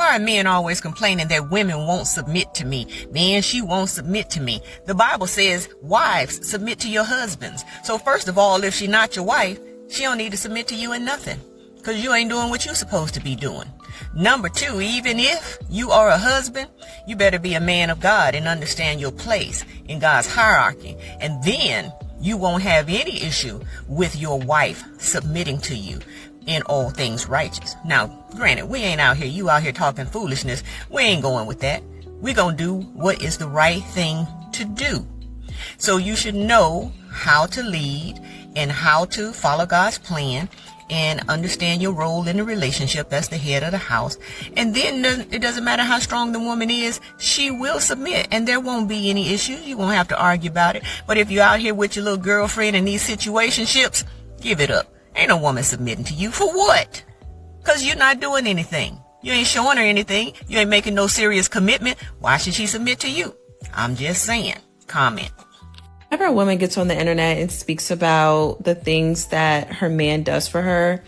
Why are men always complaining that women won't submit to me? Man, she won't submit to me. The Bible says, wives, submit to your husbands. So first of all, if she's not your wife, she don't need to submit to you in nothing, because you ain't doing what you're supposed to be doing. Number two, even if you are a husband, you better be a man of God and understand your place in God's hierarchy. And then you won't have any issue with your wife submitting to you in all things righteous. Now, granted, we ain't out here, you out here talking foolishness. We ain't going with that. We're going to do what is the right thing to do. So you should know how to lead and how to follow God's plan and understand your role in the relationship as the head of the house. And then it doesn't matter how strong the woman is, she will submit, and there won't be any issues. You won't have to argue about it. But if you're out here with your little girlfriend in these situationships, give it up. Ain't no woman submitting to you. For what? Because you're not doing anything. You ain't showing her anything. You ain't making no serious commitment. Why should she submit to you? I'm just saying. Comment. Whenever a woman gets on the internet and speaks about the things that her man does for her,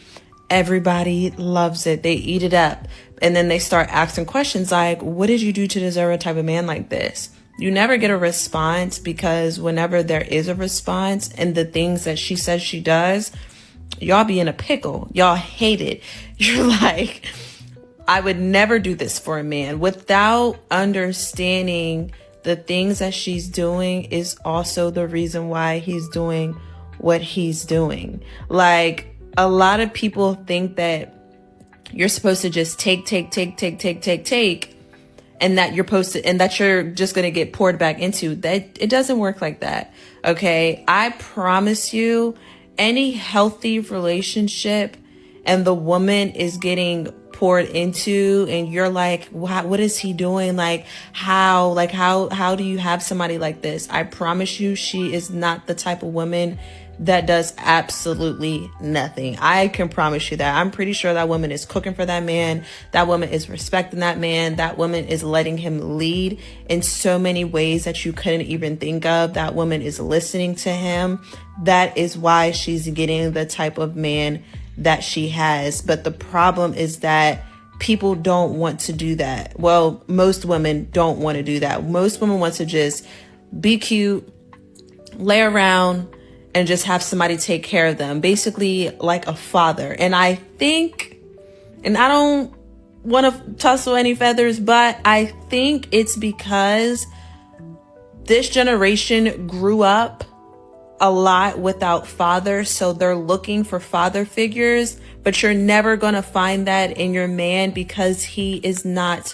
everybody loves it. They eat it up. And then they start asking questions like, what did you do to deserve a type of man like this? You never get a response, because whenever there is a response and the things that she says she does, y'all be in a pickle. Y'all hate it. You're like, I would never do this for a man, without understanding the things that she's doing is also the reason why he's doing what he's doing. Like, a lot of people think that you're supposed to just take, and that you're supposed to, and that you're just going to get poured back into. That it doesn't work like that. Okay. I promise you, any healthy relationship and the woman is getting poured into and you're like, what is he doing? How do you have somebody like this? I promise you, she is not the type of woman that does absolutely nothing. I can promise you that. I'm pretty sure that woman is cooking for that man. That woman is respecting that man. That woman is letting him lead in so many ways that you couldn't even think of. That woman is listening to him. That is why she's getting the type of man that she has. But the problem is that people don't want to do that. Well, most women don't want to do that. Most women want to just be cute, lay around, and just have somebody take care of them, basically like a father. And I think, and I don't want to tussle any feathers, but I think it's because this generation grew up a lot without fathers, so they're looking for father figures, but you're never going to find that in your man because he is not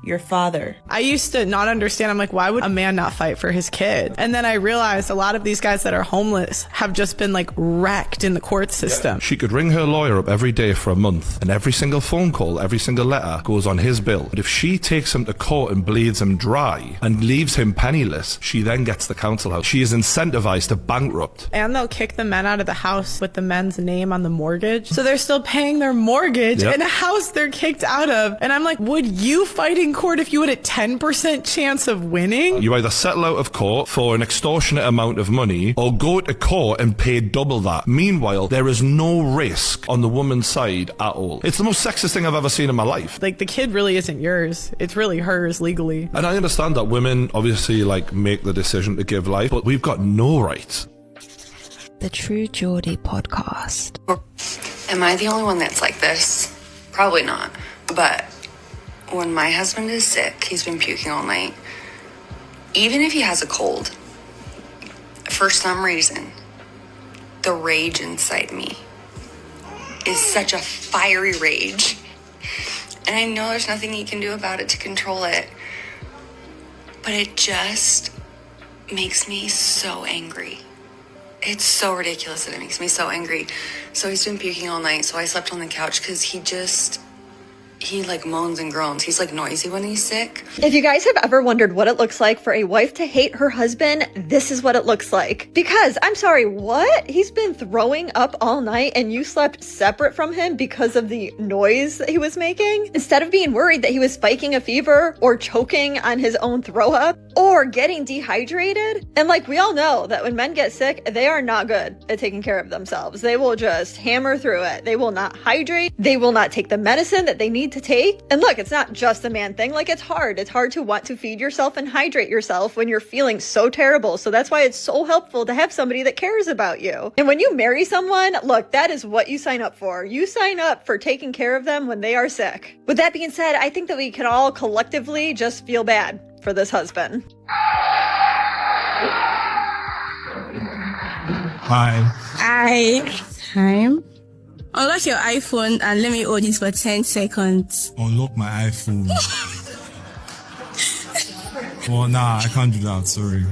your father. I used to not understand. I'm like, why would a man not fight for his kid? And then I realized a lot of these guys that are homeless have just been like wrecked in the court system. Yeah. She could ring her lawyer up every day for a month, and every single phone call, every single letter goes on his bill. But if she takes him to court and bleeds him dry and leaves him penniless, she then gets the council house. She is incentivized to bankrupt. And they'll kick the men out of the house with the men's name on the mortgage. So they're still paying their mortgage in a house they're kicked out of. And I'm like, would you fight in court if you had a 10% chance of winning? You either settle out of court for an extortionate amount of money or go to court and pay double that. Meanwhile, there is no risk on the woman's side at all. It's the most sexist thing I've ever seen in my life. Like, the kid really isn't yours. It's really hers legally. And I understand that women obviously make the decision to give life, but we've got no rights. The True Geordie podcast. Am I the only one that's like this? Probably not. But when my husband is sick, he's been puking all night. Even if he has a cold, for some reason, the rage inside me is such a fiery rage. And I know there's nothing he can do about it to control it. But it just makes me so angry. It's so ridiculous that it makes me so angry. So he's been puking all night, so I slept on the couch because he like moans and groans. He's like noisy when he's sick. If you guys have ever wondered what it looks like for a wife to hate her husband, this is what it looks like. Because, I'm sorry, what? He's been throwing up all night and you slept separate from him because of the noise that he was making? Instead of being worried that he was spiking a fever or choking on his own throw up or getting dehydrated. And like we all know that when men get sick, they are not good at taking care of themselves. They will just hammer through it. They will not hydrate. They will not take the medicine that they need need to take. And look, it's not just a man thing. Like, it's hard. It's hard to want to feed yourself and hydrate yourself when you're feeling so terrible. So that's why it's so helpful to have somebody that cares about you. And when you marry someone, look, that is what you sign up for. You sign up for taking care of them when they are sick. With that being said, I think that we can all collectively just feel bad for this husband. Hi. Hi. Unlock your iPhone and let me hold it for 10 seconds. Unlock my iPhone. Oh, nah, I can't do that, sorry.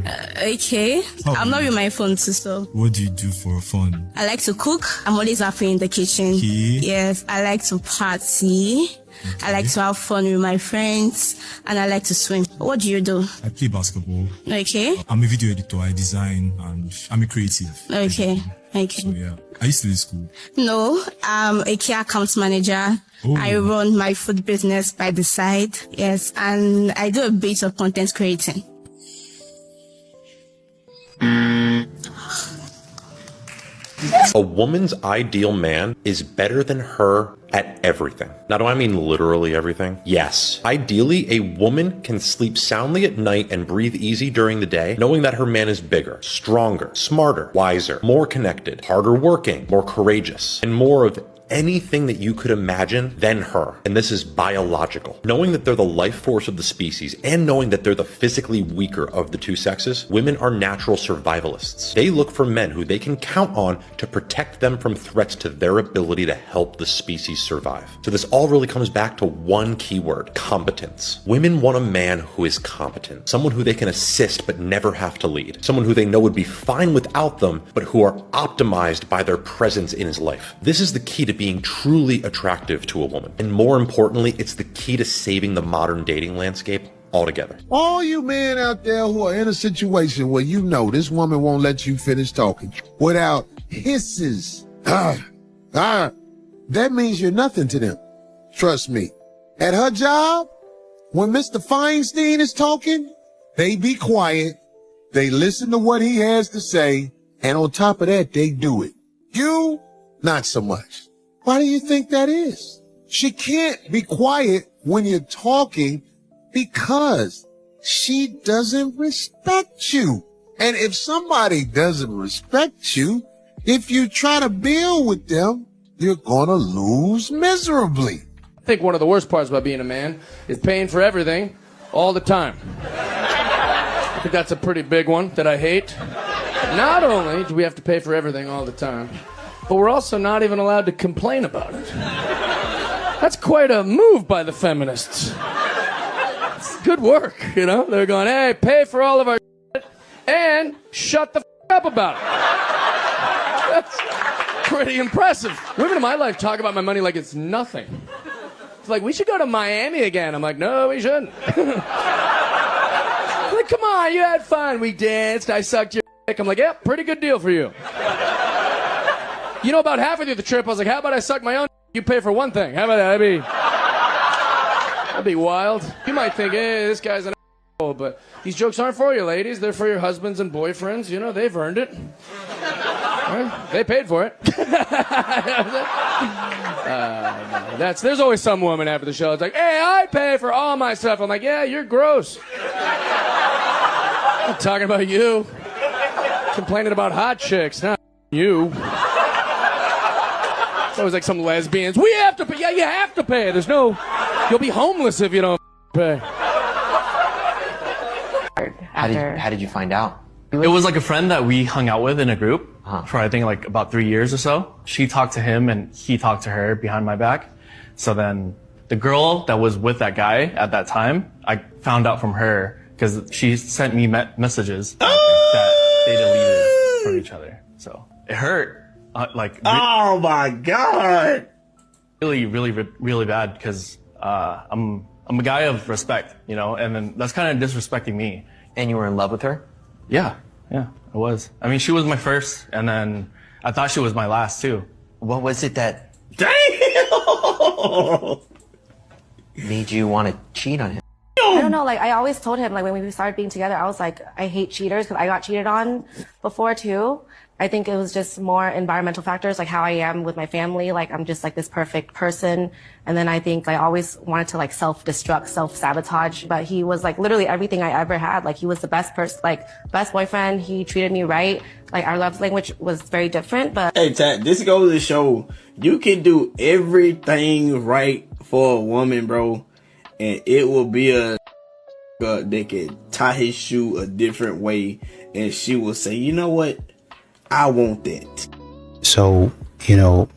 Okay. I'm not with my phone too, so. What do you do for fun? I like to cook. I'm always happy in the kitchen. Okay. Yes, I like to party. Okay. I like to have fun with my friends. And I like to swim. What do you do? I play basketball. Okay. I'm a video editor. I design and I'm a creative. Okay. Okay. So, yeah. Are you still in school? No, I'm a key account manager. Oh. I run my food business by the side. Yes, and I do a bit of content creating. A woman's ideal man is better than her at everything. Now, do I mean literally everything? Yes. Ideally, a woman can sleep soundly at night and breathe easy during the day, knowing that her man is bigger, stronger, smarter, wiser, more connected, harder working, more courageous, and more of anything that you could imagine than her. And this is biological. Knowing that they're the life force of the species and knowing that they're the physically weaker of the two sexes, women are natural survivalists. They look for men who they can count on to protect them from threats to their ability to help the species survive. So this all really comes back to one keyword: competence. Women want a man who is competent, someone who they can assist but never have to lead, someone who they know would be fine without them but who are optimized by their presence in his life. This is the key to being truly attractive to a woman. And more importantly, it's the key to saving the modern dating landscape altogether. All you men out there who are in a situation where you know this woman won't let you finish talking without hisses, that means you're nothing to them. Trust me. At her job, when Mr. Feinstein is talking, they be quiet, they listen to what he has to say, and on top of that, they do it. You, not so much. Why do you think that is? She can't be quiet when you're talking because she doesn't respect you. And if somebody doesn't respect you, if you try to build with them, you're gonna lose miserably. I think one of the worst parts about being a man is paying for everything all the time. I think that's a pretty big one that I hate. Not only do we have to pay for everything all the time, but we're also not even allowed to complain about it. That's quite a move by the feminists. It's good work, you know? They're going, hey, pay for all of our shit and shut the up about it. That's pretty impressive. Women in my life talk about my money like it's nothing. It's like, we should go to Miami again. I'm like, no, we shouldn't. Like, come on, you had fun. We danced, I sucked your dick. I'm like, yeah, pretty good deal for you. You know, about halfway through the trip, I was like, how about I suck my own? You pay for one thing. How about that? That'd be wild. You might think, hey, this guy's an asshole, but these jokes aren't for you, ladies. They're for your husbands and boyfriends. You know, they've earned it. Right? They paid for it. There's always some woman after the show. It's like, hey, I pay for all my stuff. I'm like, yeah, you're gross. I'm talking about you. Complaining about hot chicks, not you. It's always like some lesbians. We have to pay. Yeah, you have to pay. There's no... You'll be homeless if you don't pay. How did you find out? It was like a friend that we hung out with in a group for I think like about 3 years or so. She talked to him and he talked to her behind my back. So then the girl that was with that guy at that time, I found out from her because she sent me messages that they deleted from each other. So it hurt. Oh my God. Really bad because I'm a guy of respect, you know, and then that's kind of disrespecting me. And you were in love with her? Yeah, I was. I mean, she was my first, and then I thought she was my last too. What was it that made you want to cheat on him? I don't know, like, I always told him, like, when we started being together, I was like, I hate cheaters, because I got cheated on before, too. I think it was just more environmental factors, like how I am with my family. Like I'm just like this perfect person. And then I think I always wanted to like self-destruct, self-sabotage. But he was like literally everything I ever had. Like he was the best person, like best boyfriend. He treated me right. Like our love language was very different, but. Hey, Tat, this goes to show you can do everything right for a woman, bro. And it will be a that can tie his shoe a different way. And she will say, you know what? I want that. So, you know,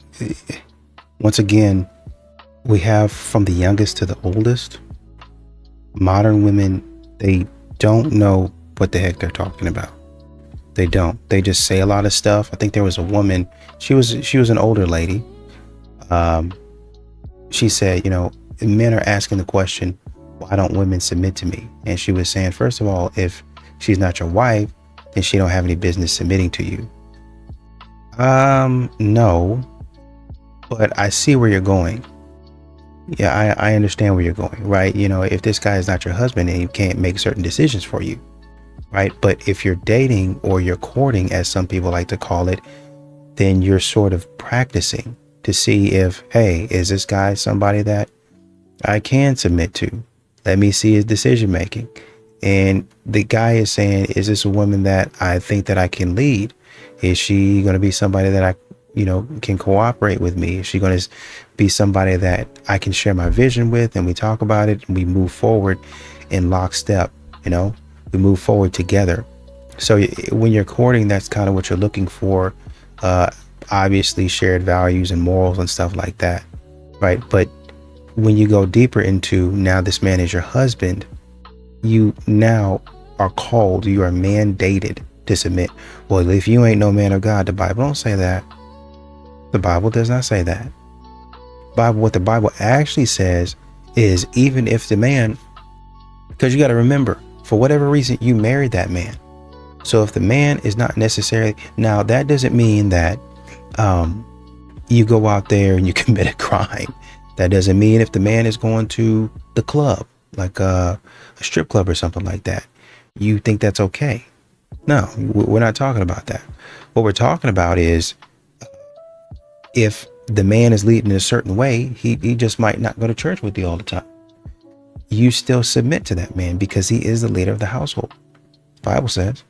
once again, we have from the youngest to the oldest, modern women, they don't know what the heck they're talking about. They don't. They just say a lot of stuff. I think there was a woman, she was an older lady. She said, you know, men are asking the question, why don't women submit to me? And she was saying, first of all, if she's not your wife, then she don't have any business submitting to you. No, but I see where you're going. Yeah, I understand where you're going, right? You know, if this guy is not your husband and he can't make certain decisions for you, right? But if you're dating or you're courting, as some people like to call it, then you're sort of practicing to see if, hey, is this guy somebody that I can submit to? Let me see his decision making. And the guy is saying, is this a woman that I think that I can lead? Is she going to be somebody that I, you know, can cooperate with me? Is she going to be somebody that I can share my vision with, and we talk about it and we move forward in lockstep? You know, we move forward together. So when you're courting, that's kind of what you're looking for. Obviously shared values and morals and stuff like that, right? But when you go deeper into, now this man is your husband, you now are called, you are mandated to submit. Well, if you ain't no man of God, the Bible don't say that. The Bible does not say that. What the Bible actually says is, even if the man, because you got to remember, for whatever reason, you married that man. So if the man is not necessarily, now that doesn't mean that you go out there and you commit a crime. That doesn't mean if the man is going to the club, like a strip club or something like that, you think that's okay. No, we're not talking about that. What we're talking about is, if the man is leading in a certain way, he just might not go to church with you all the time. You still submit to that man because he is the leader of the household. The Bible says.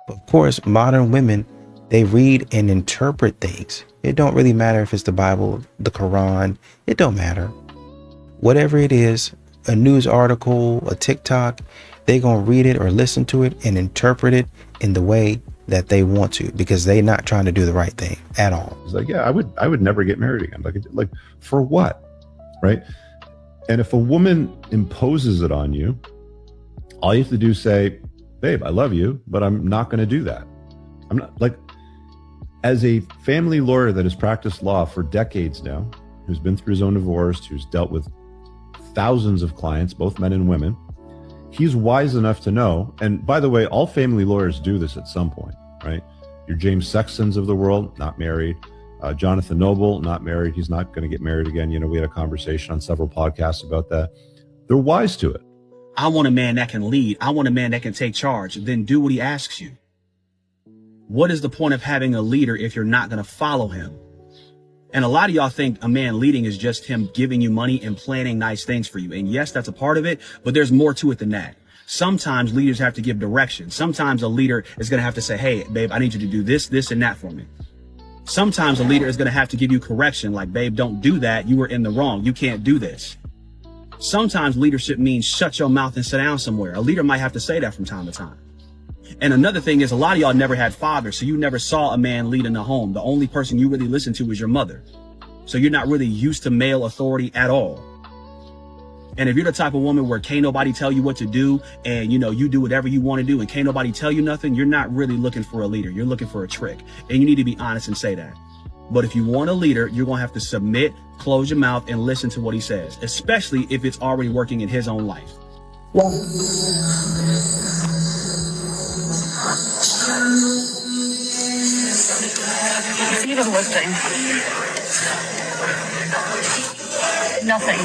But of course, modern women, they read and interpret things. It don't really matter if it's the Bible, the Quran. It don't matter. Whatever it is, a news article, a TikTok, they're going to read it or listen to it and interpret it in the way that they want to, because they're not trying to do the right thing at all. It's like, yeah, I would never get married again. Like for what? Right? And if a woman imposes it on you, all you have to do is say, babe, I love you, but I'm not going to do that. I'm not, like, as a family lawyer that has practiced law for decades now, who's been through his own divorce, who's dealt with thousands of clients, both men and women, he's wise enough to know. And by the way, all family lawyers do this at some point, right? Your James Sextons of the world, not married. Jonathan Noble, not married. He's not going to get married again. You know, we had a conversation on several podcasts about that. They're wise to it. I want a man that can lead. I want a man that can take charge. Then do what he asks you. What is the point of having a leader if you're not going to follow him? And a lot of y'all think a man leading is just him giving you money and planning nice things for you. And yes, that's a part of it, but there's more to it than that. Sometimes leaders have to give direction. Sometimes a leader is going to have to say, hey, babe, I need you to do this, this, and that for me. Sometimes a leader is going to have to give you correction, like, babe, don't do that. You were in the wrong. You can't do this. Sometimes leadership means shut your mouth and sit down somewhere. A leader might have to say that from time to time. And another thing is, a lot of y'all never had fathers, so you never saw a man lead in the home. The only person you really listened to was your mother. So you're not really used to male authority at all. And if you're the type of woman where can't nobody tell you what to do, and you know, you do whatever you want to do and can't nobody tell you nothing, you're not really looking for a leader. You're looking for a trick. And you need to be honest and say that. But if you want a leader, you're going to have to submit, close your mouth, and listen to what he says, especially if it's already working in his own life. He was listening. Nothing.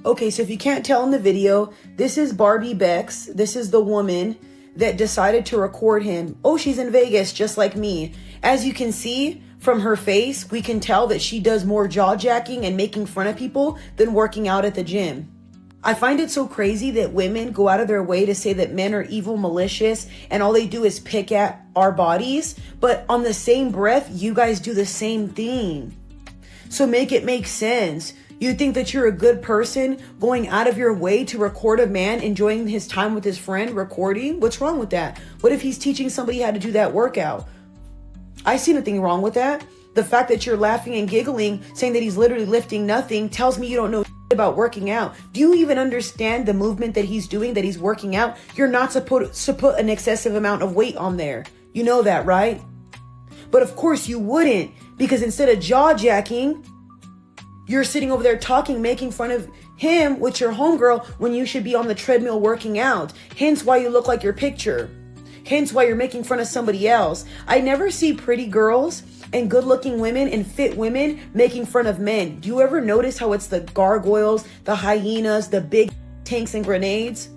Okay, so if you can't tell in the video, this is Barbie Bex. This is the woman that decided to record him. Oh, she's in Vegas just like me. As you can see from her face, we can tell that she does more jaw jacking and making fun of people than working out at the gym. I find it so crazy that women go out of their way to say that men are evil, malicious, and all they do is pick at our bodies. But on the same breath, you guys do the same thing. So make it make sense. You think that you're a good person going out of your way to record a man enjoying his time with his friend recording? What's wrong with that? What if he's teaching somebody how to do that workout? I see nothing wrong with that. The fact that you're laughing and giggling, saying that he's literally lifting nothing, tells me you don't know about working out. Do you even understand the movement that he's doing, that he's working out? You're not supposed to put an excessive amount of weight on there. You know that, right? But of course you wouldn't, because instead of jaw jacking, you're sitting over there talking, making fun of him with your homegirl when you should be on the treadmill working out. Hence why you look like your picture. Hence why you're making fun of somebody else. I never see pretty girls and good-looking women and fit women making fun of men. Do you ever notice how it's the gargoyles, the hyenas, the big tanks and grenades?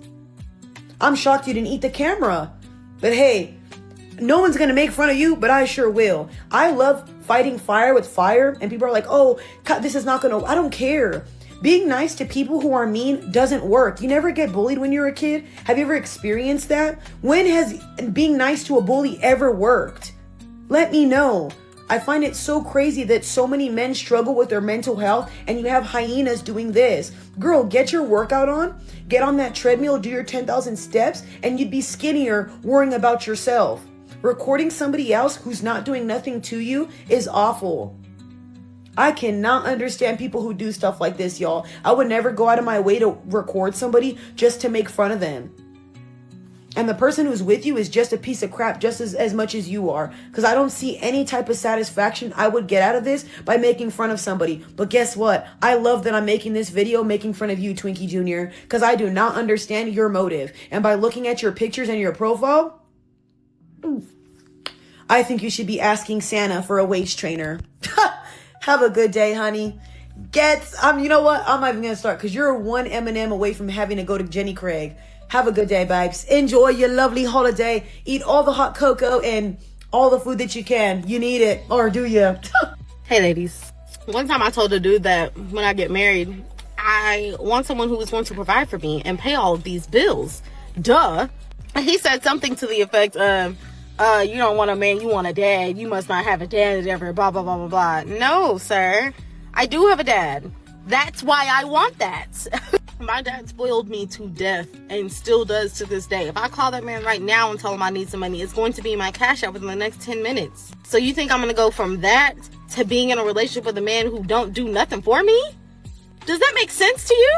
I'm shocked you didn't eat the camera. But hey, no one's gonna make fun of you, but I sure will. I love fighting fire with fire, and people are like, oh, this is not gonna, I don't care. Being nice to people who are mean doesn't work. You never get bullied when you're a kid? Have you ever experienced that? When has being nice to a bully ever worked? Let me know. I find it so crazy that so many men struggle with their mental health, and you have hyenas doing this. Girl, get your workout on, get on that treadmill, do your 10,000 steps, and you'd be skinnier worrying about yourself. Recording somebody else who's not doing nothing to you is awful. I cannot understand people who do stuff like this, y'all. I would never go out of my way to record somebody just to make fun of them. And the person who's with you is just a piece of crap just as much as you are. Because I don't see any type of satisfaction I would get out of this by making fun of somebody. But guess what? I love that I'm making this video making fun of you, Twinkie Jr. Because I do not understand your motive. And by looking at your pictures and your profile, I think you should be asking Santa for a waist trainer. Have a good day, honey. You know what? I'm not even going to start because you're one M&M away from having to go to Jenny Craig. Have a good day, babes. Enjoy your lovely holiday. Eat all the hot cocoa and all the food that you can. You need it. Or do you? Hey, ladies. One time I told a dude that when I get married, I want someone who is going to provide for me and pay all of these bills. Duh. He said something to the effect of, you don't want a man, you want a dad. You must not have a dad ever, blah, blah, blah, blah, blah. No, sir. I do have a dad. That's why I want that. My dad spoiled me to death and still does to this day. If I call that man right now and tell him I need some money, it's going to be in my cash app within the next 10 minutes. So you think I'm going to go from that to being in a relationship with a man who don't do nothing for me? Does that make sense to you?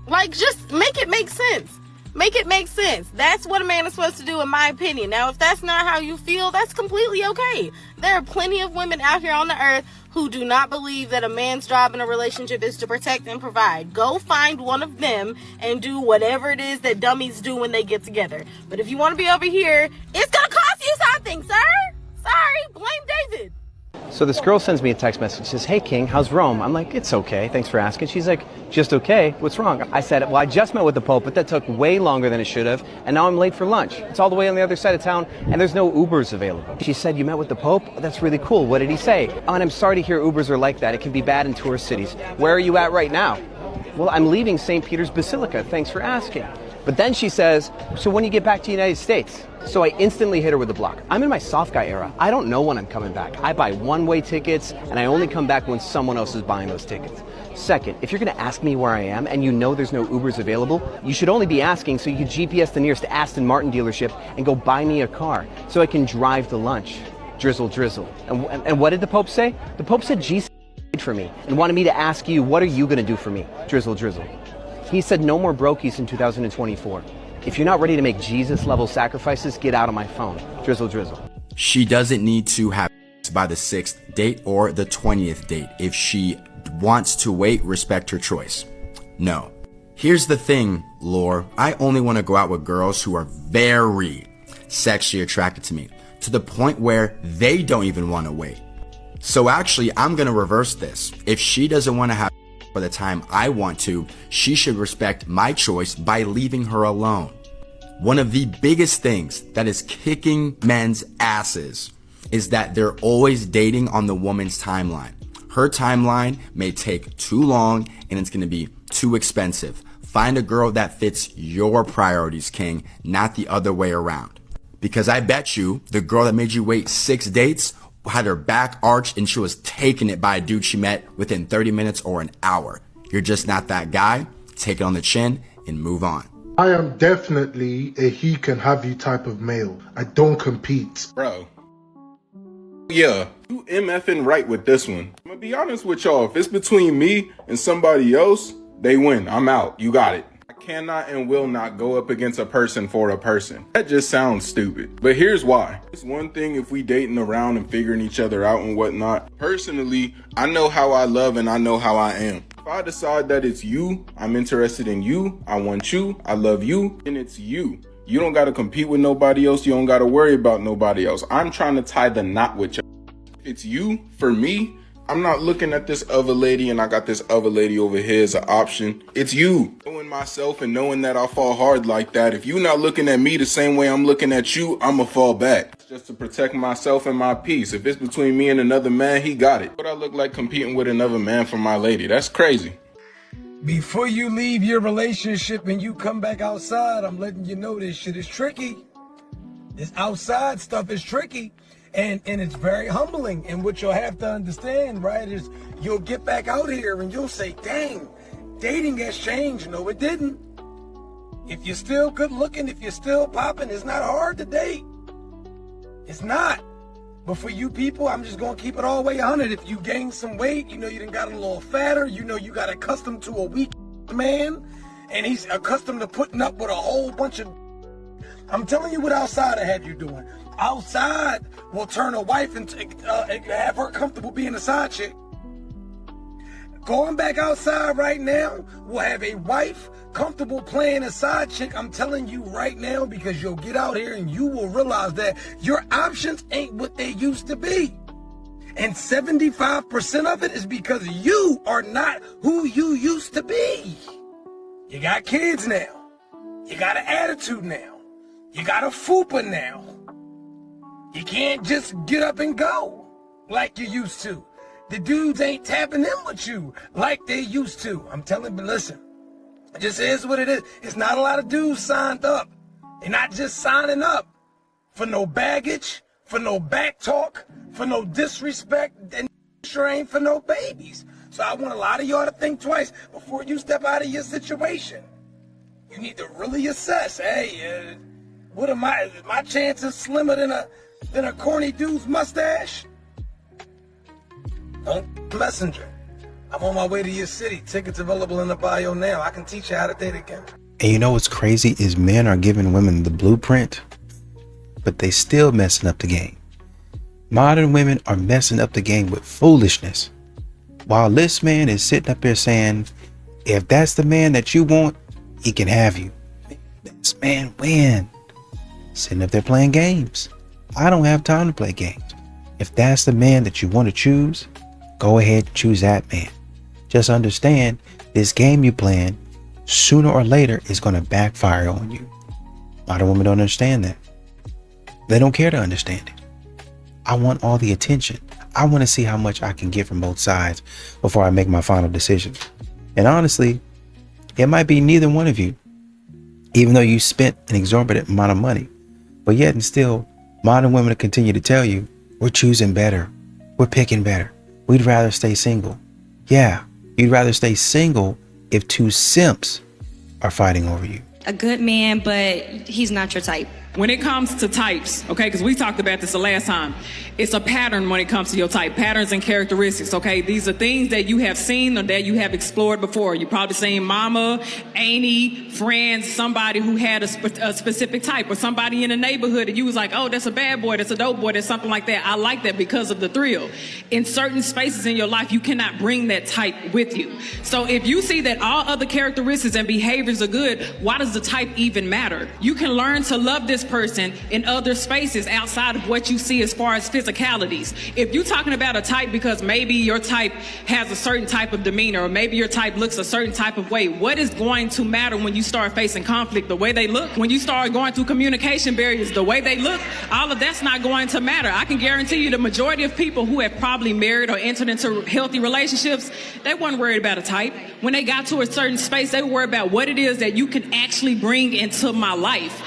Like, just make it make sense. Make it make sense. That's what a man is supposed to do, in my opinion. Now, if that's not how you feel, that's completely okay. There are plenty of women out here on the earth who do not believe that a man's job in a relationship is to protect and provide. Go find one of them and do whatever it is that dummies do when they get together. But if you want to be over here, it's gonna cost you something, sir. Sorry, blame David. So this girl sends me a text message, says, hey King, how's Rome? I'm like, it's okay, thanks for asking. She's like, just okay, what's wrong? I said, well, I just met with the Pope, but that took way longer than it should have, and now I'm late for lunch. It's all the way on the other side of town, and there's no Ubers available. She said, you met with the Pope? That's really cool, what did he say? Oh, and I'm sorry to hear Ubers are like that, it can be bad in tourist cities. Where are you at right now? Well, I'm leaving St. Peter's Basilica, thanks for asking. But then she says, so when you get back to the United States? So I instantly hit her with the block. I'm in my soft guy era. I don't know when I'm coming back. I buy one-way tickets, and I only come back when someone else is buying those tickets. Second, if you're going to ask me where I am and you know there's no Ubers available, you should only be asking so you can GPS the nearest Aston Martin dealership and go buy me a car so I can drive to lunch. Drizzle, drizzle. And what did the Pope say? The Pope said Jesus for me and wanted me to ask you, what are you going to do for me? Drizzle, drizzle. He said no more brokies in 2024. If you're not ready to make Jesus-level sacrifices, get out of my phone. Drizzle, drizzle. She doesn't need to have by the 6th date or the 20th date. If she wants to wait, respect her choice. No. Here's the thing, Lore. I only want to go out with girls who are very sexually attracted to me, to the point where they don't even want to wait. So actually, I'm going to reverse this. If she doesn't want to have by the time I want to, she should respect my choice by leaving her alone. One of the biggest things that is kicking men's asses is that they're always dating on the woman's timeline. Her timeline may take too long and it's going to be too expensive. Find a girl that fits your priorities, King, not the other way around. Because I bet you the girl that made you wait 6 dates had her back arched and she was taking it by a dude she met within 30 minutes or an hour. You're just not that guy. Take it on the chin and move on. I am definitely a he can have you type of male. I don't compete. Bro. Yeah, you MFing right with this one. I'm gonna be honest with y'all. If it's between me and somebody else, they win. I'm out. You got it. I cannot and will not go up against a person for a person. That just sounds stupid. But here's why. It's one thing if we dating around and figuring each other out and whatnot. Personally, I know how I love and I know how I am. If I decide that it's you, I'm interested in you, I want you, I love you, and it's you. You don't gotta compete with nobody else. You don't gotta worry about nobody else. I'm trying to tie the knot with you. If it's you, for me, I'm not looking at this other lady and I got this other lady over here as an option. It's you. Knowing myself and knowing that I fall hard like that, if you're not looking at me the same way I'm looking at you, I'ma fall back. Just to protect myself and my peace. If it's between me and another man, he got it. What I look like competing with another man for my lady? That's crazy. Before you leave your relationship and you come back outside, I'm letting you know this shit is tricky. This outside stuff is tricky. And it's very humbling. And what you'll have to understand, right, is you'll get back out here and you'll say, dang, dating has changed. No, it didn't. If you're still good looking, if you're still popping, it's not hard to date. It's not. But for you people, I'm just going to keep it all the way 100. If you gain some weight, you know you done got a little fatter, you know you got accustomed to a weak man, and he's accustomed to putting up with a whole bunch of... I'm telling you what outside I have you doing. Outside will turn a wife and have her comfortable being a side chick. Going back outside right now will have a wife comfortable playing a side chick. I'm telling you right now, because you'll get out here and you will realize that your options ain't what they used to be. And 75% of it is because you are not who you used to be. You got kids now. You got an attitude now. You got a fupa now. You can't just get up and go like you used to. The dudes ain't tapping in with you like they used to. I'm telling you, listen, it just is what it is. It's not a lot of dudes signed up. They're not just signing up for no baggage, for no back talk, for no disrespect, and sure ain't for no babies. So I want a lot of y'all to think twice before you step out of your situation. You need to really assess, hey, what am I, is my chances slimmer than a corny dude's mustache? Don't messenger. I'm on my way to your city. Tickets available in the bio now. I can teach you how to date again. And you know what's crazy is men are giving women the blueprint, but they still messing up the game. Modern women are messing up the game with foolishness. While this man is sitting up there saying, if that's the man that you want, he can have you. This man win. Sitting up there playing games. I don't have time to play games. If that's the man that you want to choose, go ahead and choose that man. Just understand, this game you playing, sooner or later is going to backfire on you. A lot of women don't understand that. They don't care to understand it. I want all the attention. I want to see how much I can get from both sides before I make my final decision. And honestly, it might be neither one of you, even though you spent an exorbitant amount of money. But yet and still, modern women continue to tell you, we're choosing better. We're picking better. We'd rather stay single. Yeah, you'd rather stay single if two simps are fighting over you. A good man, but he's not your type. When it comes to types, okay, because we talked about this the last time, it's a pattern when it comes to your type, patterns and characteristics, okay? These are things that you have seen or that you have explored before. You probably seen mama, auntie, friends, somebody who had a specific type, or somebody in the neighborhood and you was like, oh, that's a bad boy, that's a dope boy, that's something like that. I like that because of the thrill. In certain spaces in your life, you cannot bring that type with you. So if you see that all other characteristics and behaviors are good, why does the type even matter? You can learn to love this person in other spaces outside of what you see as far as physicalities. If you're talking about a type because maybe your type has a certain type of demeanor, or maybe your type looks a certain type of way, what is going to matter when you start facing conflict? The way they look? When you start going through communication barriers, the way they look? All of that's not going to matter. I can guarantee you the majority of people who have probably married or entered into healthy relationships, they weren't worried about a type. When they got to a certain space, they were worried about what it is that you can actually bring into my life.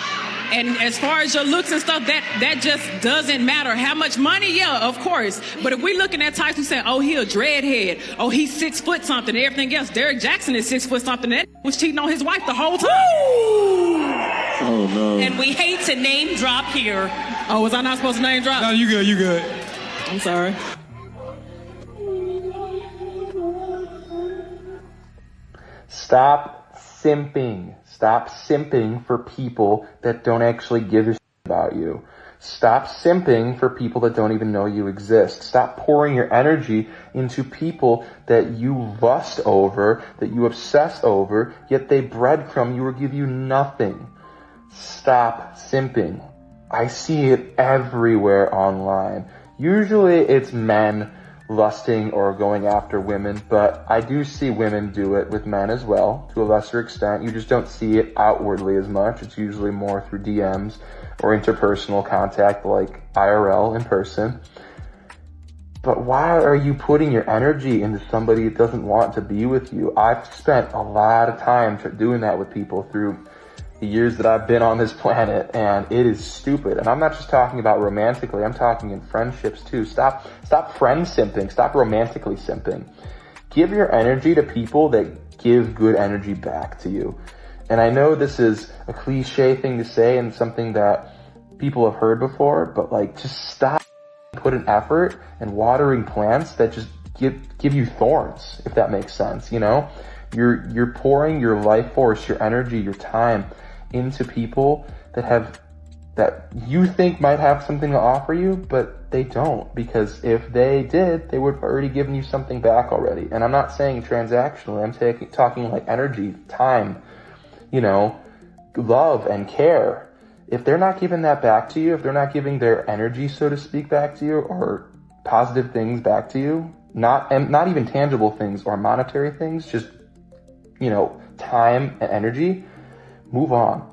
And as far as your looks and stuff, that just doesn't matter. How much money? Yeah, of course. But if we're looking at types who say, oh, he a dreadhead, oh, he's 6 foot something, and everything else, Derek Jackson is 6 foot something, that was cheating on his wife the whole time. Oh, no. And we hate to name drop here. Oh, was I not supposed to name drop? No, you good, you good. I'm sorry. Stop simping. Stop simping for people that don't actually give a shit about you. Stop simping for people that don't even know you exist. Stop pouring your energy into people that you lust over, that you obsess over, yet they breadcrumb you or give you nothing. Stop simping. I see it everywhere online. Usually it's men lusting or going after women, but I do see women do it with men as well, to a lesser extent. You just don't see it outwardly as much. It's usually more through DMs or interpersonal contact like IRL in person. But why are you putting your energy into somebody that doesn't want to be with you? I've spent a lot of time doing that with people through the years that I've been on this planet, and it is stupid. And I'm not just talking about romantically, I'm talking in friendships too. Stop friend simping, stop romantically simping. Give your energy to people that give good energy back to you. And I know this is a cliche thing to say and something that people have heard before, but like, just stop putting effort and watering plants that just give you thorns, if that makes sense, you know? You're pouring your life force, your energy, your time into people that you think might have something to offer you, but they don't, because if they did, they would have already given you something back already. And I'm not saying transactionally, I'm talking like energy, time, you know, love and care. If they're not giving that back to you, if they're not giving their energy, so to speak, back to you, or positive things back to you, not even tangible things or monetary things, just, you know, time and energy, move on.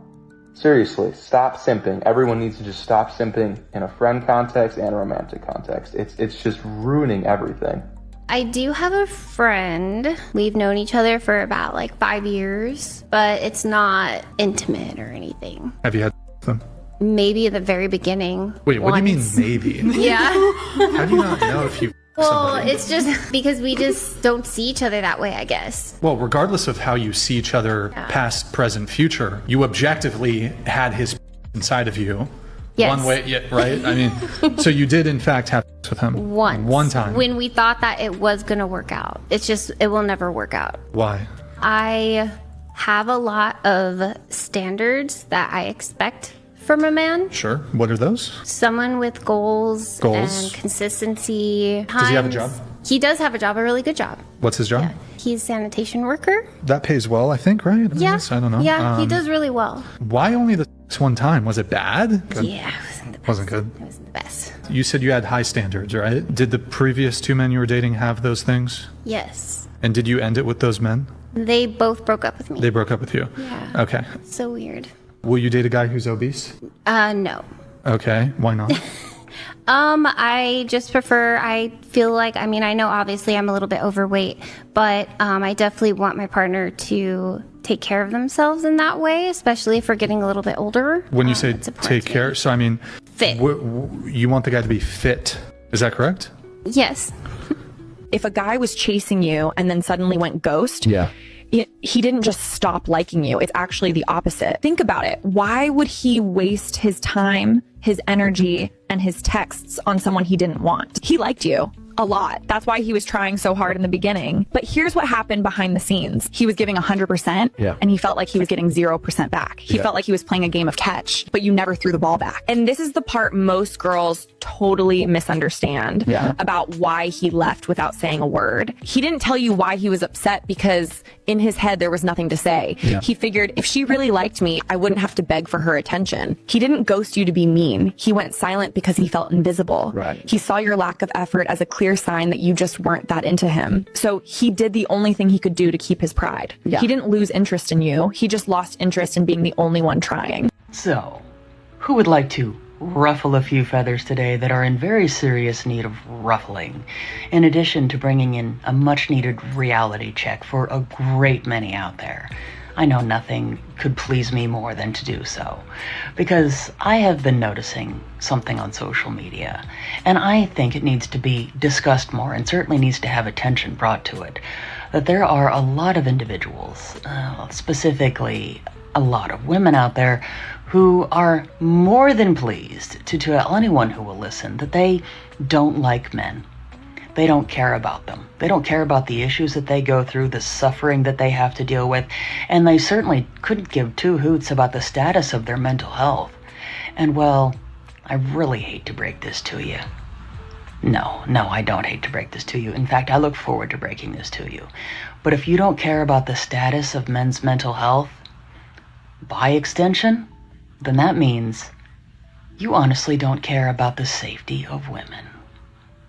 Seriously, stop simping. Everyone needs to just stop simping in a friend context and a romantic context. It's just ruining everything. I do have a friend. We've known each other for about like 5 years, but it's not intimate or anything. Have you had them? Maybe at the very beginning. Wait, what do you mean maybe? Yeah. How do you not know if you Well, somebody? it's just because we just don't see each other that way, I guess. Well, regardless of how you see each other, past, present, future, you objectively had his inside of you. Yes. One way, yeah, right? I mean, so you did in fact have sex with him. One time. When we thought that it was going to work out. It's just, it will never work out. Why? I have a lot of standards that I expect from a man. Sure. What are those? Someone with goals and consistency. Does he have a job? He does have a job, a really good job. What's his job? He's a sanitation worker. That pays well, I think, right? Yeah. I don't know. Yeah, he does really well. Why only the sex one time? Was it bad? Good. Yeah, it wasn't the best. Wasn't good. It wasn't the best. You said you had high standards, right? Did the previous 2 men you were dating have those things? Yes. And did you end it with those men? They both broke up with me. They broke up with you? Yeah. Okay. So weird. Will you date a guy who's obese? No. Okay. Why not? I just prefer, I feel like, I mean, I know obviously I'm a little bit overweight, but I definitely want my partner to take care of themselves in that way, especially if we're getting a little bit older. When you say take care, so I mean, fit. You want the guy to be fit. Is that correct? Yes. If a guy was chasing you and then suddenly went ghost, yeah, he didn't just stop liking you. It's actually the opposite. Think about it. Why would he waste his time, his energy, and his texts on someone he didn't want? He liked you. a lot. That's why he was trying so hard in the beginning. But here's what happened behind the scenes. He was giving 100% and he felt like he was getting 0% back. He felt like he was playing a game of catch, but you never threw the ball back. And this is the part most girls totally misunderstand about why he left without saying a word. He didn't tell you why he was upset because in his head there was nothing to say. He figured if she really liked me, I wouldn't have to beg for her attention. He didn't ghost you to be mean. He went silent because he felt invisible. He saw your lack of effort as a clear sign that you just weren't that into him. So he did the only thing he could do to keep his pride. He didn't lose interest in you. He just lost interest in being the only one trying. So, who would like to ruffle a few feathers today that are in very serious need of ruffling, in addition to bringing in a much-needed reality check for a great many out there? I know nothing could please me more than to do so, because I have been noticing something on social media, and I think it needs to be discussed more and certainly needs to have attention brought to it, that there are a lot of individuals, specifically a lot of women out there, who are more than pleased to tell anyone who will listen that they don't like men. They don't care about them. They don't care about the issues that they go through, the suffering that they have to deal with, and they certainly couldn't give two hoots about the status of their mental health. And well, I really hate to break this to you. No, I don't hate to break this to you. In fact, I look forward to breaking this to you. But if you don't care about the status of men's mental health, by extension, then that means you honestly don't care about the safety of women.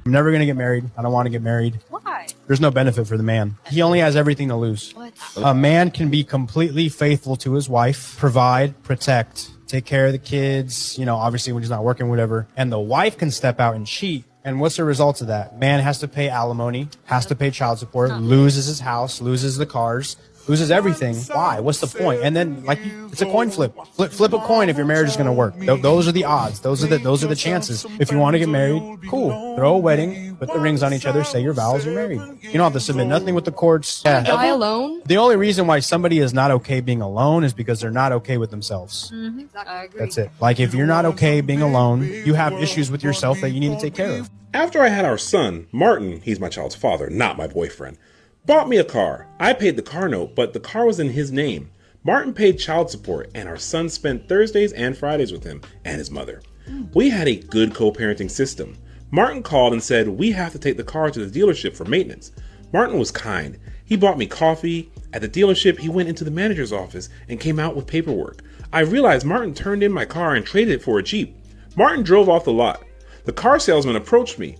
I'm never going to get married. I don't want to get married. Why? There's no benefit for the man. He only has everything to lose. A man can be completely faithful to his wife, provide, protect, take care of the kids, obviously when he's not working, whatever. And the wife can step out and cheat. And what's the result of that? Man has to pay alimony, has to pay child support, loses his house, loses the cars, loses everything. Why? What's the point? And then, it's a coin flip. Flip a coin if your marriage is going to work. Those are the odds. Those are the chances. If you want to get married, cool. Throw a wedding, put the rings on each other, say your vows, you're married. You don't have to submit nothing with the courts. Die alone? The only reason why somebody is not okay being alone is because they're not okay with themselves. I agree. That's it. If you're not okay being alone, you have issues with yourself that you need to take care of. After I had our son, Martin, he's my child's father, not my boyfriend, bought me a car. I paid the car note, but the car was in his name. Martin paid child support, and our son spent Thursdays and Fridays with him and his mother. We had a good co-parenting system. Martin called and said, we have to take the car to the dealership for maintenance. Martin was kind. He bought me coffee. At the dealership, he went into the manager's office and came out with paperwork. I realized Martin turned in my car and traded it for a Jeep. Martin drove off the lot. The car salesman approached me.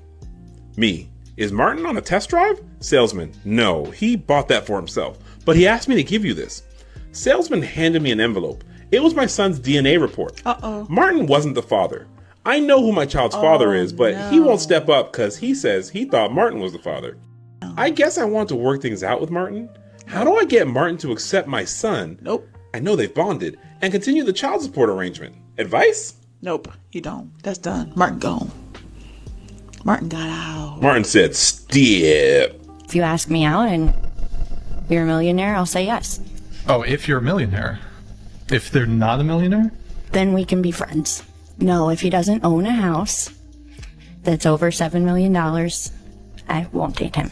Is Martin on a test drive? Salesman, no, he bought that for himself, but he asked me to give you this. Salesman handed me an envelope. It was my son's DNA report. Martin wasn't the father. I know who my child's father is, but he won't step up because he says he thought Martin was the father. I guess I want to work things out with Martin. How do I get Martin to accept my son? I know they've bonded and continue the child support arrangement. Advice? Nope, he don't. That's done. Martin gone. Martin got out. Martin said, step. If you ask me out and you're a millionaire, I'll say yes. Oh, if you're a millionaire. If they're not a millionaire? Then we can be friends. No, if he doesn't own a house that's over $7 million, I won't date him.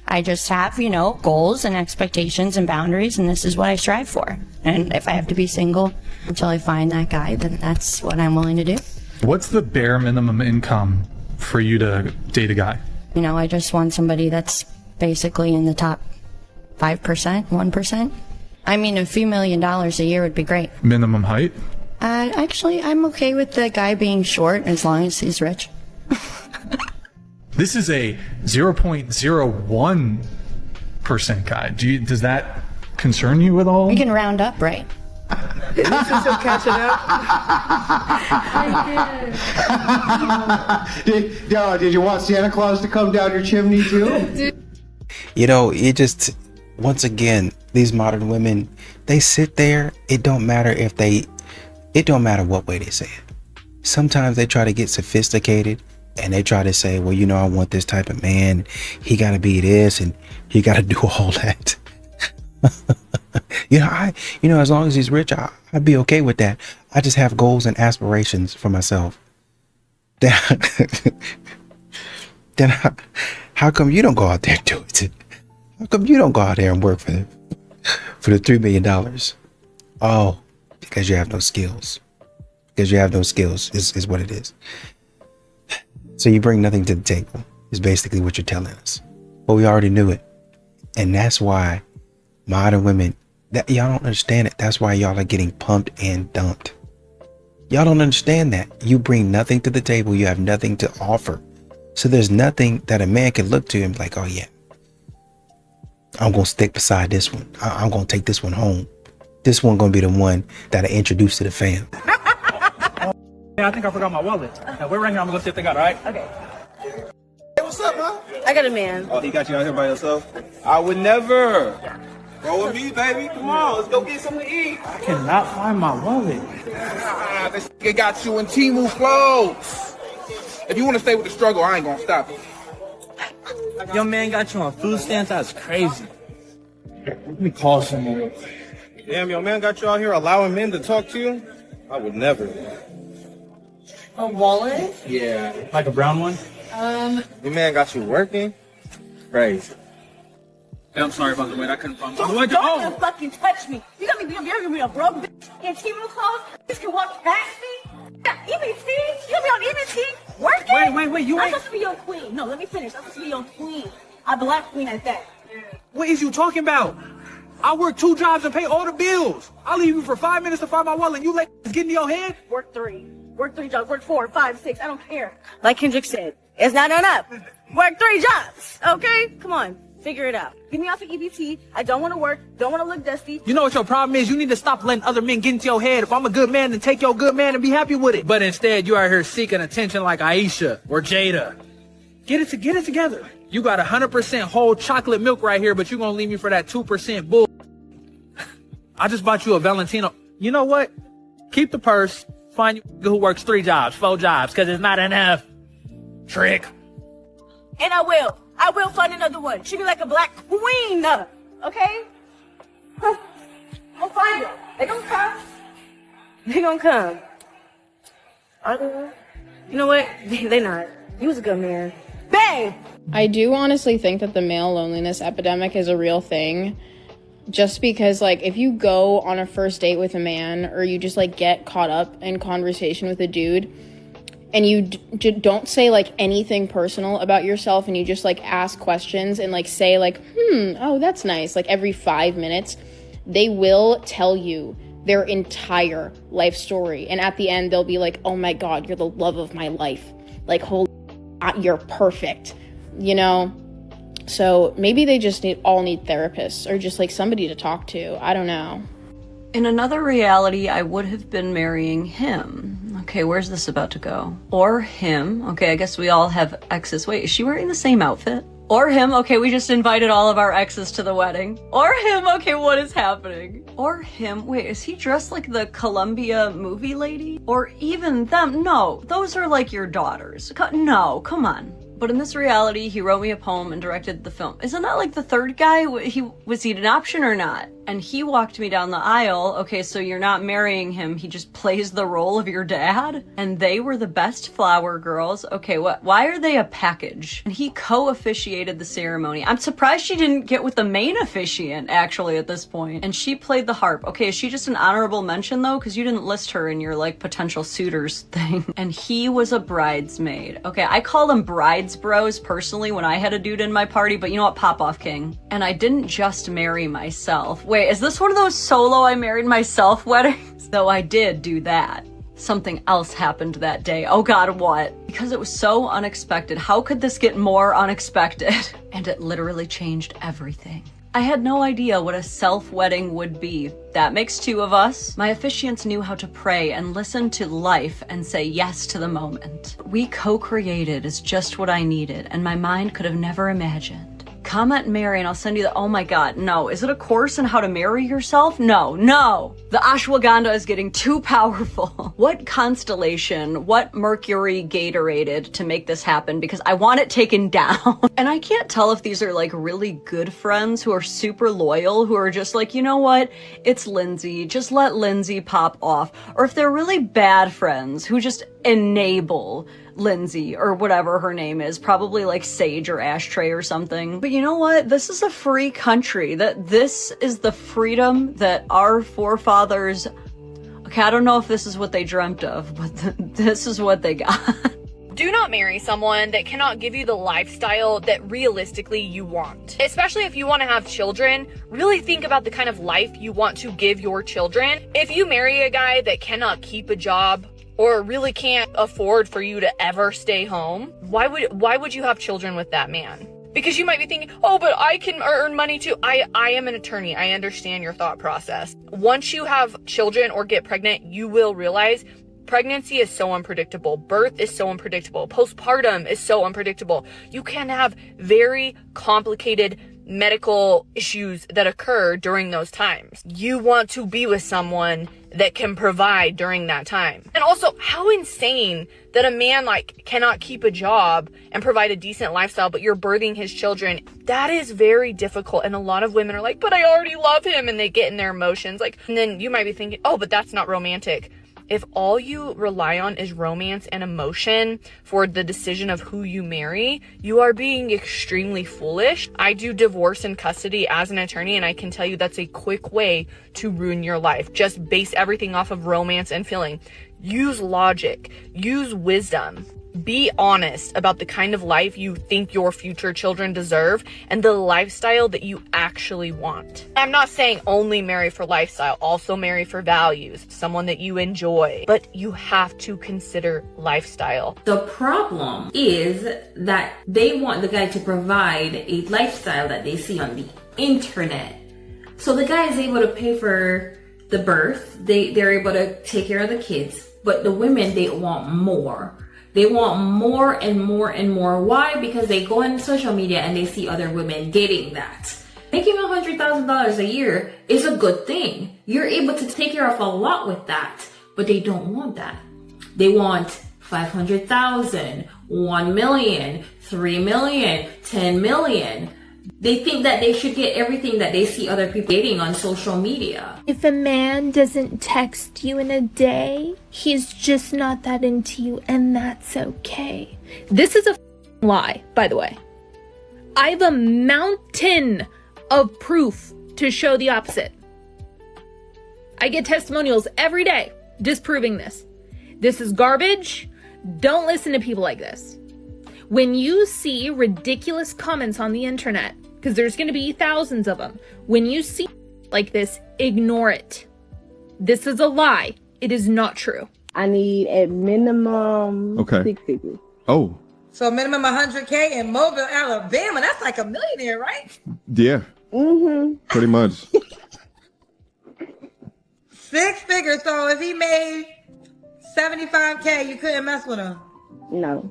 I just have, goals and expectations and boundaries, and this is what I strive for. And if I have to be single until I find that guy, then that's what I'm willing to do. What's the bare minimum income for you to date a guy? I just want somebody that's basically in the top 5%, 1%. I mean, a few $1 million a year would be great. Minimum height? Actually, I'm okay with the guy being short as long as he's rich. This is a 0.01% guy. Does that concern you at all? We can round up, right? At least you're still catching up. Did you want Santa Claus to come down your chimney too? It just, once again, these modern women, they sit there. It don't matter what way they say it. Sometimes they try to get sophisticated and they try to say, well, I want this type of man. He got to be this and he got to do all that. As long as he's rich, I'd be okay with that. I just have goals and aspirations for myself. Then How come you don't go out there and do it? How come you don't go out there and work for the $3 million? Oh, because you have no skills. Because you have no skills is what it is. So you bring nothing to the table is basically what you're telling us. But we already knew it. And that's why modern women, that y'all don't understand it. That's why y'all are getting pumped and dumped. Y'all don't understand that. You bring nothing to the table. You have nothing to offer. So there's nothing that a man can look to and be like, oh yeah, I'm going to stick beside this one. I'm going to take this one home. This one going to be the one that I introduce to the fam. Yeah, I think I forgot my wallet. Now, we're right here. I'm going to go see if they got it, all right? Okay. Hey, what's up, man? I got a man. Oh, he got you out here by yourself? I would never. Roll with me, baby. Come on, let's go get something to eat. I cannot find my wallet. This nigga got you in Temu clothes. If you want to stay with the struggle, I ain't gonna stop you. Your man got you on food stamps? That's crazy. Let me call someone. Damn, your man got you out here allowing men to talk to you? I would never. A wallet? Yeah. Like a brown one? Your man got you working? Crazy. Hey, I'm sorry about the wait. I couldn't find my wallet. Don't even fucking touch me. You got me a broke bitch in Temu clothes. You can walk past me. Yeah, EBT. You got me on EBT. Working. Wait. You I'm ain't. supposed to be your queen. No, let me finish. I'm supposed to be your queen. A black queen at that. What is you talking about? I work 2 jobs and pay all the bills. I'll leave you for 5 minutes to find my wallet and you let it get in your head? Work 3. Work 3 jobs. Work 4, 5, 6. I don't care. Like Kendrick said, it's not enough. Work 3 jobs. Okay? Come on. Figure it out. Get me off of EBT. I don't want to work. Don't want to look dusty. You know what your problem is? You need to stop letting other men get into your head. If I'm a good man, then take your good man and be happy with it. But instead, you are here seeking attention like Aisha or Jada. Get it together. You got 100% whole chocolate milk right here, but you're going to leave me for that 2% bull. I just bought you a Valentino. You know what? Keep the purse. Find you who works 3 jobs, 4 jobs, because it's not enough. Trick. And I will. I will find another one. Treat me like a black queen. Okay? I'll find them. They gonna come. They gonna come. Are they? You know what? They not. He was a good man. Babe! I do honestly think that the male loneliness epidemic is a real thing. Just because, like, if you go on a first date with a man or you just, like, get caught up in conversation with a dude and you don't say, like, anything personal about yourself and you just, like, ask questions and, like, say, like, oh, that's nice, like, every 5 minutes, they will tell you their entire life story. And at the end, they'll be like, oh, my God, you're the love of my life. Like, holy, you're perfect, you know? So maybe they just all need therapists or just, like, somebody to talk to. I don't know. In another reality, I would have been marrying him. Okay, where's this about to go? Or him. Okay, I guess we all have exes. Wait, is she wearing the same outfit? Or him. Okay, we just invited all of our exes to the wedding. Or him. Okay, what is happening? Or him. Wait, is he dressed like the Columbia movie lady? Or even them? No, those are like your daughters. No, come on. But in this reality, he wrote me a poem and directed the film. Isn't that like the third guy? Was he an option or not? And he walked me down the aisle. Okay, so you're not marrying him. He just plays the role of your dad. And they were the best flower girls. Okay, why are they a package? And he co-officiated the ceremony. I'm surprised she didn't get with the main officiant, actually, at this point. And she played the harp. Okay, is she just an honorable mention, though? Because you didn't list her in your, like, potential suitors thing. And he was a bridesmaid. Okay, I call them brides bros personally when I had a dude in my party, but you know what? Pop off, king. And I didn't just marry myself. Wait, is this one of those solo I married myself weddings? Though I did do that. Something else happened that day. Oh God, what? Because it was so unexpected. How could this get more unexpected? And it literally changed everything. I had no idea what a self-wedding would be. That makes 2 of us. My officiants knew how to pray and listen to life and say yes to the moment. We co-created is just what I needed, and my mind could have never imagined. Comment Mary and I'll send you the, oh my God, no. Is it a course on how to marry yourself? No. The ashwagandha is getting too powerful. What constellation, what Mercury Gatorated to make this happen? Because I want it taken down. And I can't tell if these are like really good friends who are super loyal, who are just like, you know what? It's Lindsay. Just let Lindsay pop off. Or if they're really bad friends who just enable Lindsay or whatever her name is, probably like Sage or Ashtray or something. But you know what? This is a free country. This is the freedom that our forefathers, okay, I don't know if this is what they dreamt of, but this is what they got. Do not marry someone that cannot give you the lifestyle that realistically you want. Especially if you want to have children, really think about the kind of life you want to give your children. If you marry a guy that cannot keep a job or really can't afford for you to ever stay home, why would you have children with that man? Because you might be thinking, oh, but I can earn money too. I am an attorney. I understand your thought process. Once you have children or get pregnant, you will realize pregnancy is so unpredictable. Birth is so unpredictable. Postpartum is so unpredictable. You can have very complicated medical issues that occur during those times. You want to be with someone that can provide during that time. And also, how insane that a man cannot keep a job and provide a decent lifestyle, but you're birthing his children. That is very difficult. And a lot of women are like, but I already love him. And they get in their emotions. And then you might be thinking, oh, but that's not romantic. If all you rely on is romance and emotion for the decision of who you marry, you are being extremely foolish. I do divorce and custody as an attorney, and I can tell you that's a quick way to ruin your life. Just base everything off of romance and feeling. Use logic, use wisdom. Be honest about the kind of life you think your future children deserve and the lifestyle that you actually want. I'm not saying only marry for lifestyle, also marry for values, someone that you enjoy, but you have to consider lifestyle. The problem is that they want the guy to provide a lifestyle that they see on the internet. So the guy is able to pay for the birth, they're able to take care of the kids, but the women, they want more. They want more and more and more. Why? Because they go on social media and they see other women getting that. Making $100,000 a year is a good thing. You're able to take care of a lot with that, but they don't want that. They want 500,000, 1 million, 3 million, 10 million. They think that they should get everything that they see other people getting on social media. If a man doesn't text you in a day, he's just not that into you, and that's okay. This is a lie, by the way. I have a mountain of proof to show the opposite. I get testimonials every day disproving this. This is garbage. Don't listen to people like this. When you see ridiculous comments on the internet, because there's going to be thousands of them, when you see like this, ignore it. This is a lie. It is not true. I need at minimum 6 figures. Oh, So minimum 100K in Mobile, Alabama. That's like a millionaire, right? yeah. Pretty much. 6 figures. So if he made 75K, you couldn't mess with him. No.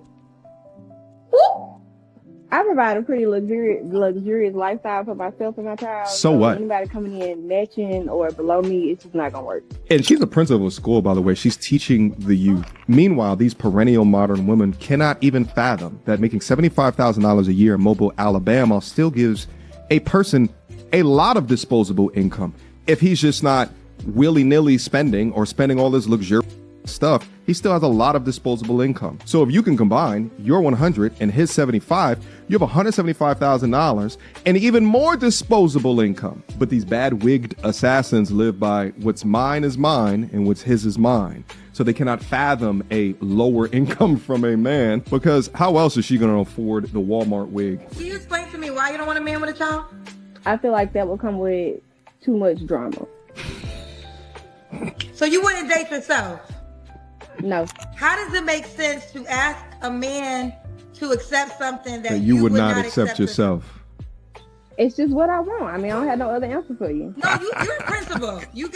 I provide a pretty luxurious lifestyle for myself and my child. So what? Anybody coming in matching or below me, it's just not gonna work. And she's a principal of school, by the way. She's teaching the youth. Meanwhile, these perennial modern women cannot even fathom that making $75,000 a year in Mobile, Alabama still gives a person a lot of disposable income. If he's just not willy-nilly spending or spending all this luxurious stuff, he still has a lot of disposable income. So if you can combine your 100 and his 75, you have $175,000 and even more disposable income. But these bad wigged assassins live by what's mine is mine and what's his is mine. So they cannot fathom a lower income from a man, because how else is she going to afford the Walmart wig? Can you explain to me why you don't want a man with a child? I feel like that will come with too much drama. So you wouldn't date yourself? No. How does it make sense to ask a man to accept something that you would not accept yourself. It's just what I want. I mean, I don't have no other answer for you. No, you're a principal. You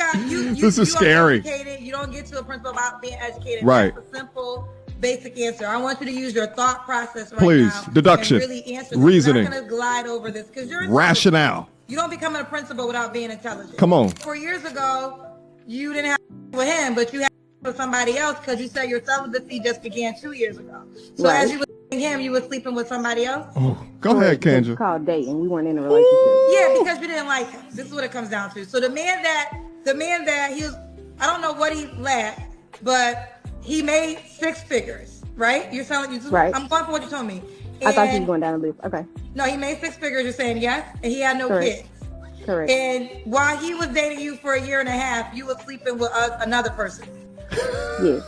This is scary. You don't get to a principal about being educated. Right. That's a simple, basic answer. I want you to use your thought process right Please, now. deduction, and really answer this. reasoning, I'm not going to glide over this because you're rationale. You don't become a principal without being intelligent. Come on. 4 years ago, you didn't have with him, but you had with somebody else because you said your celibacy just began 2 years ago. So Right. as you were him, you were sleeping with somebody else? Oh, go ahead, Kendra. It's called dating. We weren't in a relationship. Yeah, because you didn't like him. This is what it comes down to. So the man that he was, I don't know what he lacked, but he made 6 figures, right? You're telling you. Right. I'm going for what you told me. I thought you And- was going down the list. Okay. No, he made 6 figures. You're saying yes, and he had no Correct. kids. Correct. And while he was dating you for 1.5 years, you were sleeping with another person. Yes.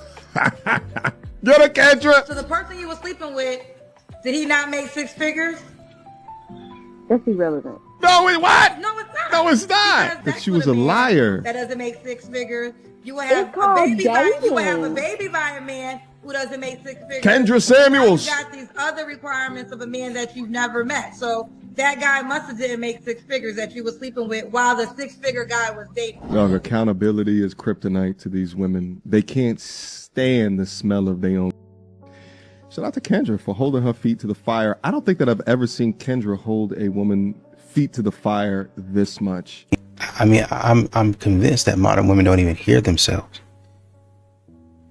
Get it, Kendra. So the person you were sleeping with, did he not make 6 figures? That's irrelevant. No, it what? No, it's not. No, it's not. But she was a liar. That doesn't make 6 figures. You will have It's called you will have a dating. baby by a man who doesn't make 6 figures. Kendra Samuels. You got these other requirements of a man that you've never met. So that guy must have didn't make 6 figures that you were sleeping with while the 6-figure guy was dating. Dog, accountability is kryptonite to these women. They can't stand the smell of their own. Shout out to Kendra for holding her feet to the fire. I don't think that I've ever seen Kendra hold a woman feet to the fire this much. I mean, I'm convinced that modern women don't even hear themselves.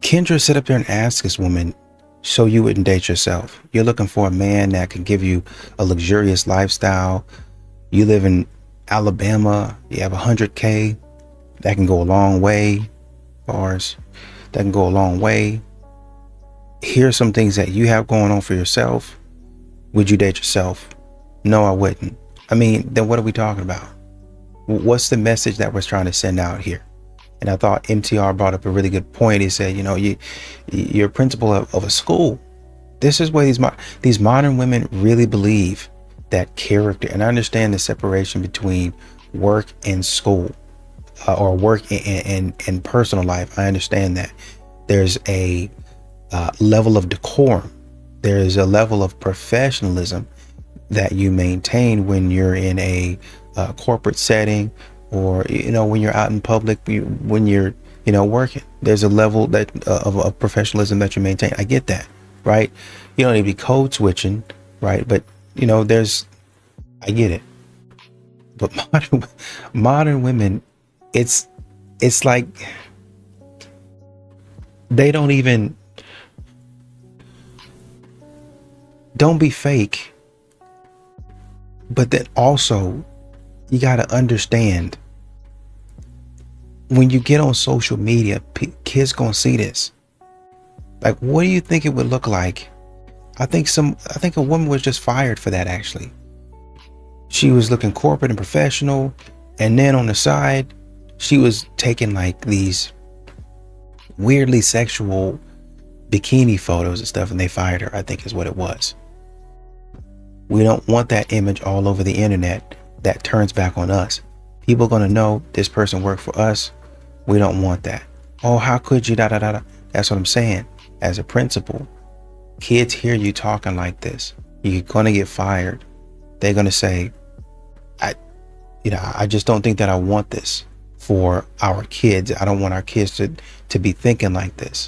Kendra sit up there and ask this woman, so you wouldn't date yourself. You're looking for a man that can give you a luxurious lifestyle. You live in Alabama. You have 100K. That can go a long way. Bars. That can go a long way. Here's some things that you have going on for yourself. Would you date yourself? No, I wouldn't. I mean, then what are we talking about? What's the message that we're trying to send out here? And I thought MTR brought up a really good point. He said, you know, you're a principal of a school. This is where these modern women really believe that character. And I understand the separation between work and school, or work and personal life. I understand that. There's a level of decorum. There's a level of professionalism that you maintain when you're in a corporate setting, or, you know, when you're out in public, when you're, you know, working. There's a level that of professionalism that you maintain. I get that, right? You don't need to be code switching, right? But, you know, I get it. But modern women, it's like they don't be fake. But then also, you got to understand, when you get on social media, kids gonna see this. Like, what do you think it would look like? I think a woman was just fired for that, actually. She was looking corporate and professional, and then on the side, she was taking like these weirdly sexual bikini photos and stuff, and they fired her, I think is what it was. We don't want that image all over the internet that turns back on us. People are going to know this person worked for us. We don't want that. Oh, how could you, da, da, da, da. That's what I'm saying. As a principal, kids hear you talking like this, you're going to get fired. They're going to say, I just don't think that I want this for our kids. I don't want our kids to be thinking like this.